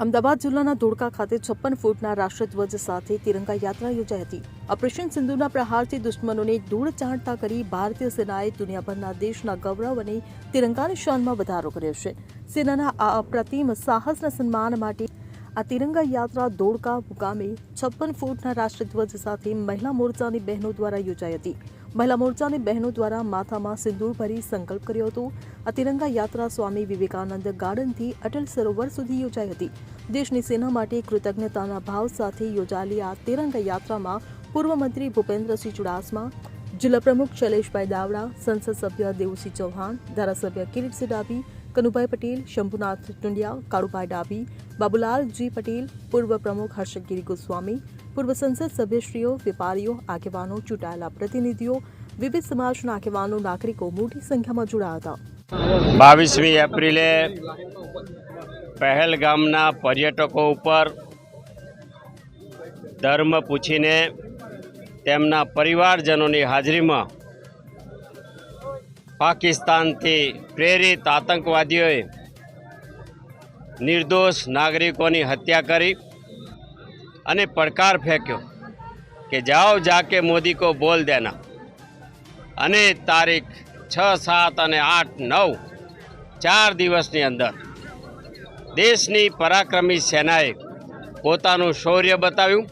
અમદાવાદ જિલ્લાના ધોળકા ખાતે 56 ફૂટના રાષ્ટ્રધ્વજ સાથે તિરંગા યાત્રા યોજાઈ હતી। ઓપરેશન સિંધુના પ્રહારથી દુશ્મનોને ધૂળ ચાટતા કરી ભારતીય સેનાએ દુનિયાભરના દેશના ગૌરવ અને તિરંગાની શાનમાં વધારો કર્યો છે। સેનાના આ અપ્રતિમ સાહસના સન્માન માટે આ તિરંગા યાત્રા ધોળકા મુકામે 56 ફૂટના રાષ્ટ્રધ્વજ સાથે મહિલા મોરચાની બહેનો દ્વારા યોજાઈ હતી। મહિલા મોરચાની બહેનો દ્વારા માથામાં સિંદૂર ભરી સંકલ્પ કર્યો હતો। આ તિરંગા યાત્રા સ્વામી વિવેકાનંદ ગાર્ડનથી અટલ સરોવર સુધી યોજાઈ હતી। દેશની સેના માટે કૃતજ્ઞતાના ભાવ સાથે યોજાયેલી આ તિરંગા યાત્રામાં પૂર્વ મંત્રી ભૂપેન્દ્રસિંહ ચુડાસમા, જિલ્લા પ્રમુખ શૈલેષભાઈ દાવડા, સંસદ સભ્ય દેવુસિંહ ચૌહાણ, ધારાસભ્ય કિરીટસિંહ ડાભી, કનુભાઈ પટેલ, શંભુનાથ ટુંડિયા, કાળુભાઈ ડાભી, બાબુલાલજી પટેલ, પૂર્વ પ્રમુખ હર્ષગીરી ગોસ્વામી, પૂર્વ સંસદ સભ્યશ્રીઓ, વેપારીઓ, આગેવાનો, ચૂંટાયેલા પ્રતિનિધિઓ, વિવિધ સમાજના આગેવાનો, નાગરિકો મોટી સંખ્યામાં જોડાયા હતા। 22મી એપ્રિલે પહેલગામના પર્યટકો ઉપર ધર્મ પૂછીને તેમના પરિવારજનોની હાજરીમાં પાકિસ્તાનથી પ્રેરિત આતંકવાદીઓએ નિર્દોષ નાગરિકોની હત્યા કરી અને પડકાર ફેંક્યો કે જાઓ જાકે મોદી કો બોલ દેના। અને તારીખ 6, 7 અને 8, 9 4 દિવસની અંદર દેશની પરાક્રમી સેનાએ પોતાનું શૌર્ય બતાવ્યું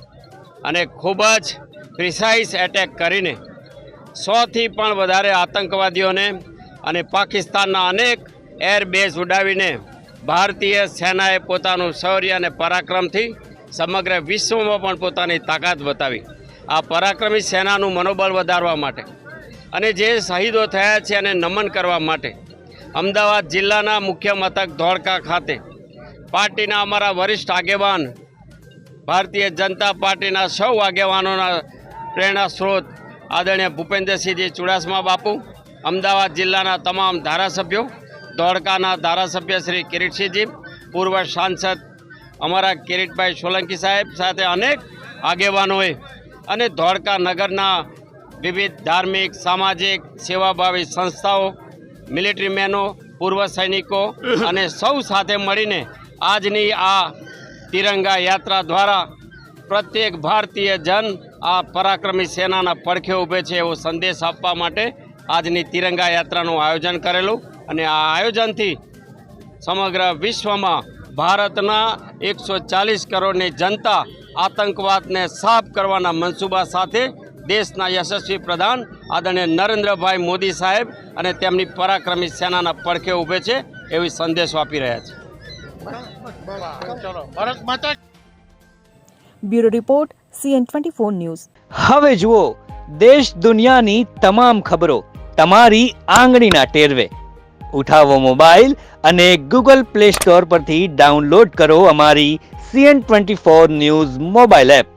અને ખૂબ જ પ્રિસાઇઝ એટેક કરીને 100થી પણ વધારે આતંકવાદીઓને અને પાકિસ્તાનના અનેક એરબેઝ ઉડાવીને ભારતીય સેનાએ પોતાનું શૌર્ય અને પરાક્રમથી સમગ્ર વિશ્વમાં પણ પોતાની તાકાત બતાવી। આ પરાક્રમી સેનાનું મનોબળ વધારવા માટે અને જે શહીદો થયા છે એને નમન કરવા માટે અમદાવાદ જિલ્લાના મુખ્ય મથક ધોળકા ખાતે પાર્ટીના અમારા વરિષ્ઠ આગેવાન, ભારતીય જનતા પાર્ટીના સૌ આગેવાનોના પ્રેરણા સ્ત્રોત આદરણીય ભૂપેન્દ્રસિંહજી ચુડાસમા બાપુ, અમદાવાદ જિલ્લાના તમામ ધારાસભ્યો, ધોળકાના ધારાસભ્ય શ્રી કિરીટસિંહજી, પૂર્વ સાંસદ અમારા કિરીટભાઈ સોલંકી સાહેબ સાથે અનેક આગેવાનોએ અને ધોળકા નગરના વિવિધ ધાર્મિક, સામાજિક, સેવાભાવી સંસ્થાઓ, મિલિટરી મેનો, પૂર્વ સૈનિકો અને સૌ સાથે મળીને આજની આ તિરંગા યાત્રા દ્વારા પ્રત્યેક ભારતીય જન આ પરાક્રમી સેનાના પડખે ઊભે છે એવો સંદેશ આપવા માટે આજની તિરંગા યાત્રાનું આયોજન કરેલું। અને આ આયોજનથી સમગ્ર વિશ્વમાં ભારતના 140 કરોડની જનતા આતંકવાદને સાફ કરવાના મનસૂબા સાથે દેશના યશસ્વી પ્રધાન આદરણીય નરેન્દ્રભાઈ મોદી સાહેબ અને તેમની પરાક્રમી સેનાના પડખે ઊભે છે એવી સંદેશો આપી રહ્યા છે। Bureau report CN24 news. હવે જુઓ દેશ દુનિયાની તમામ ખબરો તમારી આંગળીના ટેરવે। ઉઠાવો મોબાઈલ અને ગૂગલ પ્લે સ્ટોર પરથી ડાઉનલોડ કરો અમારી CN24 ન્યૂઝ મોબાઈલ એપ।